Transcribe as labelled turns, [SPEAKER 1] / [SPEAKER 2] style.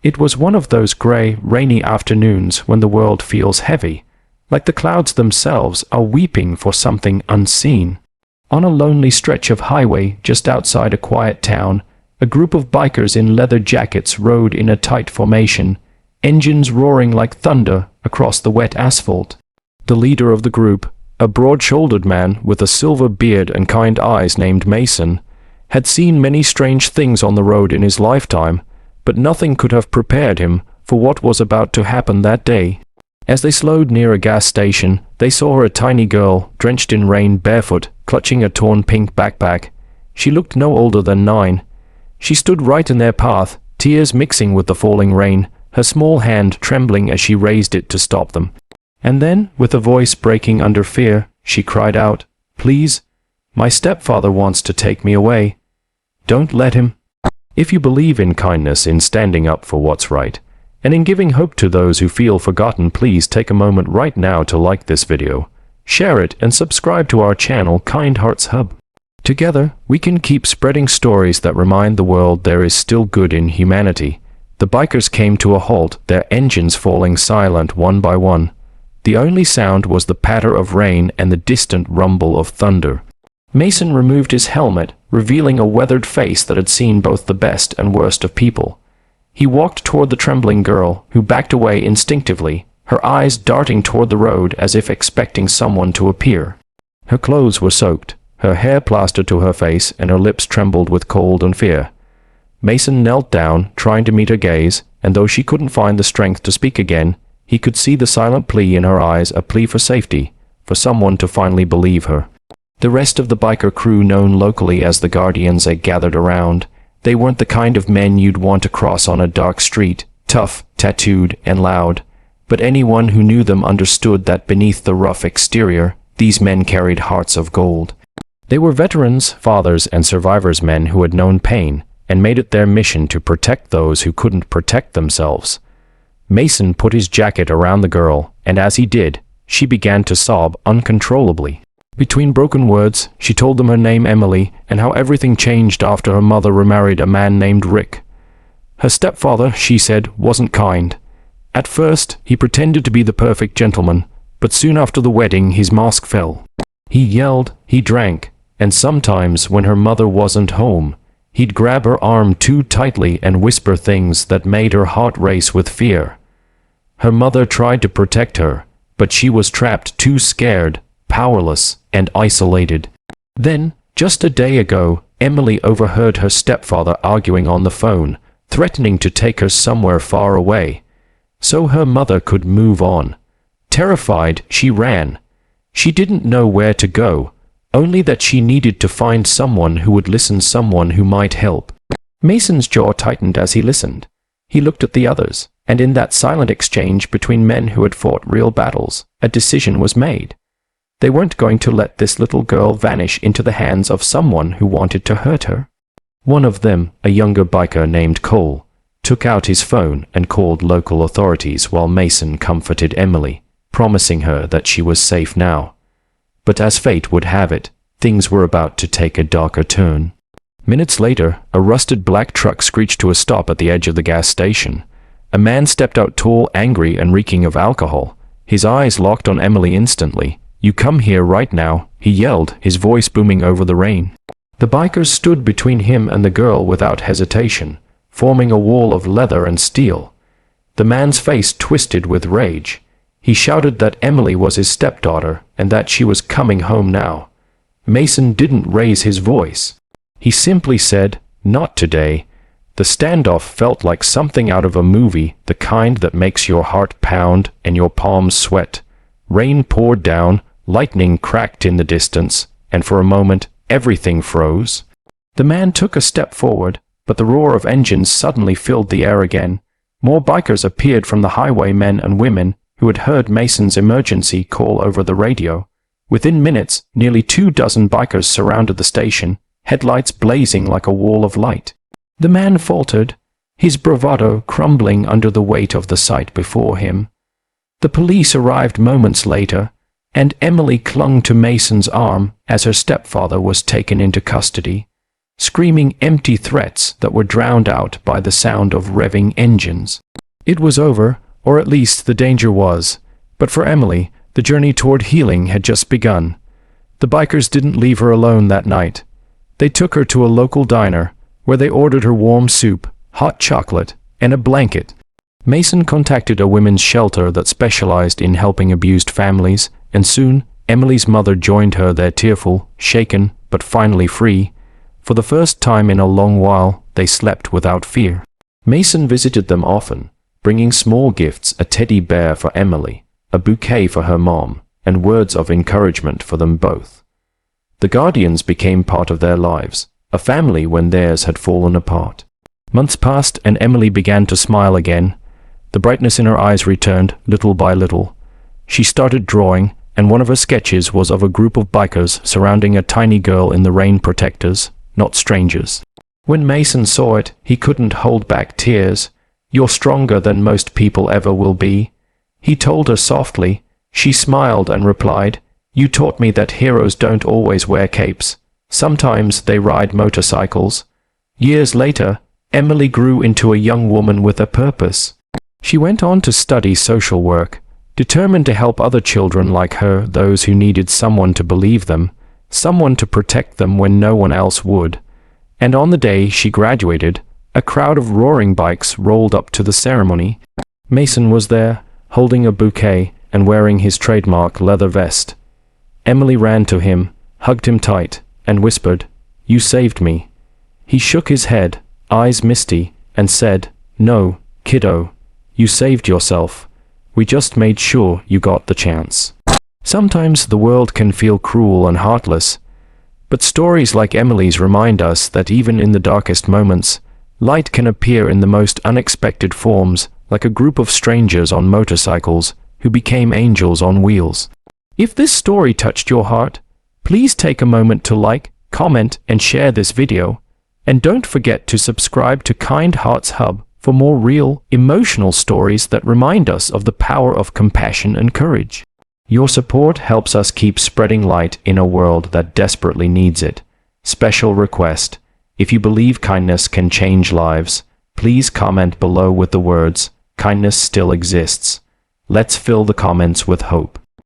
[SPEAKER 1] It was one of those gray, rainy afternoons when the world feels heavy, like the clouds themselves are weeping for something unseen. On a lonely stretch of highway just outside a quiet town, a group of bikers in leather jackets rode in a tight formation, engines roaring like thunder across the wet asphalt. The leader of the group, a broad-shouldered man with a silver beard and kind eyes named Mason, had seen many strange things on the road in his lifetime, but nothing could have prepared him for what was about to happen that day. As they slowed near a gas station, they saw a tiny girl, drenched in rain, barefoot, clutching a torn pink backpack. She looked no older than 9. She stood right in their path, tears mixing with the falling rain, her small hand trembling as she raised it to stop them. And then, with a voice breaking under fear, she cried out, "Please, my stepfather wants to take me away. Don't let him." If you believe in kindness, in standing up for what's right, and in giving hope to those who feel forgotten, please take a moment right now to like this video, share it, and subscribe to our channel KindHeartsHub. Together, we can keep spreading stories that remind the world there is still good in humanity. The bikers came to a halt, their engines falling silent one by one. The only sound was the patter of rain and the distant rumble of thunder. Mason removed his helmet, revealing a weathered face that had seen both the best and worst of people. He walked toward the trembling girl, who backed away instinctively, her eyes darting toward the road as if expecting someone to appear. Her clothes were soaked, her hair plastered to her face, and her lips trembled with cold and fear. Mason knelt down, trying to meet her gaze, and though she couldn't find the strength to speak again, he could see the silent plea in her eyes, a plea for safety, for someone to finally believe her. The rest of the biker crew, known locally as the Guardians, had gathered around. They weren't the kind of men you'd want to cross on a dark street, tough, tattooed, and loud. But anyone who knew them understood that beneath the rough exterior, these men carried hearts of gold. They were veterans, fathers, and survivors, men who had known pain, and made it their mission to protect those who couldn't protect themselves. Mason put his jacket around the girl, and as he did, she began to sob uncontrollably. Between broken words, she told them her name Emily, and how everything changed after her mother remarried a man named Rick. Her stepfather, she said, wasn't kind. At first, he pretended to be the perfect gentleman, but soon after the wedding his mask fell. He yelled, he drank, and sometimes when her mother wasn't home, he'd grab her arm too tightly and whisper things that made her heart race with fear. Her mother tried to protect her, but she was trapped, too scared, powerless, and isolated. Then, just a day ago, Emily overheard her stepfather arguing on the phone, threatening to take her somewhere far away, so her mother could move on. Terrified, she ran. She didn't know where to go, only that she needed to find someone who would listen, someone who might help. Mason's jaw tightened as he listened. He looked at the others, and in that silent exchange between men who had fought real battles, a decision was made. They weren't going to let this little girl vanish into the hands of someone who wanted to hurt her. One of them, a younger biker named Cole, took out his phone and called local authorities while Mason comforted Emily, promising her that she was safe now. But as fate would have it, things were about to take a darker turn. Minutes later, a rusted black truck screeched to a stop at the edge of the gas station. A man stepped out, tall, angry, and reeking of alcohol. His eyes locked on Emily instantly. "You come here right now," he yelled, his voice booming over the rain. The bikers stood between him and the girl without hesitation, forming a wall of leather and steel. The man's face twisted with rage. He shouted that Emily was his stepdaughter and that she was coming home now. Mason didn't raise his voice. He simply said, "Not today." The standoff felt like something out of a movie, the kind that makes your heart pound and your palms sweat. Rain poured down, lightning cracked in the distance, and for a moment, everything froze. The man took a step forward, but the roar of engines suddenly filled the air again. More bikers appeared from the highway, men and women who had heard Mason's emergency call over the radio. Within minutes, nearly 24 bikers surrounded the station, headlights blazing like a wall of light. The man faltered, his bravado crumbling under the weight of the sight before him. The police arrived moments later, and Emily clung to Mason's arm as her stepfather was taken into custody. screaming empty threats that were drowned out by the sound of revving engines. It was over, or at least the danger was, but for Emily, the journey toward healing had just begun. The bikers didn't leave her alone that night. They took her to a local diner, where they ordered her warm soup, hot chocolate, and a blanket. Mason contacted a women's shelter that specialized in helping abused families, and soon Emily's mother joined her there, tearful, shaken, but finally free. For the first time in a long while, they slept without fear. Mason visited them often, bringing small gifts, a teddy bear for Emily, a bouquet for her mom, and words of encouragement for them both. The Guardians became part of their lives, a family when theirs had fallen apart. Months passed and Emily began to smile again. The brightness in her eyes returned, little by little. She started drawing, and one of her sketches was of a group of bikers surrounding a tiny girl in the rain, protectors, not strangers. When Mason saw it, he couldn't hold back tears. "You're stronger than most people ever will be," he told her softly. She smiled and replied, "You taught me that heroes don't always wear capes. Sometimes they ride motorcycles." Years later, Emily grew into a young woman with a purpose. She went on to study social work, determined to help other children like her, those who needed someone to believe them, someone to protect them when no one else would. And on the day she graduated, a crowd of roaring bikes rolled up to the ceremony. Mason was there, holding a bouquet and wearing his trademark leather vest. Emily ran to him, hugged him tight, and whispered, "You saved me." He shook his head, eyes misty, and said, "No, kiddo, you saved yourself. We just made sure you got the chance." Sometimes the world can feel cruel and heartless, but stories like Emily's remind us that even in the darkest moments, light can appear in the most unexpected forms, like a group of strangers on motorcycles who became angels on wheels. If this story touched your heart, please take a moment to like, comment, and share this video. And don't forget to subscribe to Kind Hearts Hub for more real, emotional stories that remind us of the power of compassion and courage. Your support helps us keep spreading light in a world that desperately needs it. Special request: if you believe kindness can change lives, please comment below with the words, "Kindness still exists." Let's fill the comments with hope.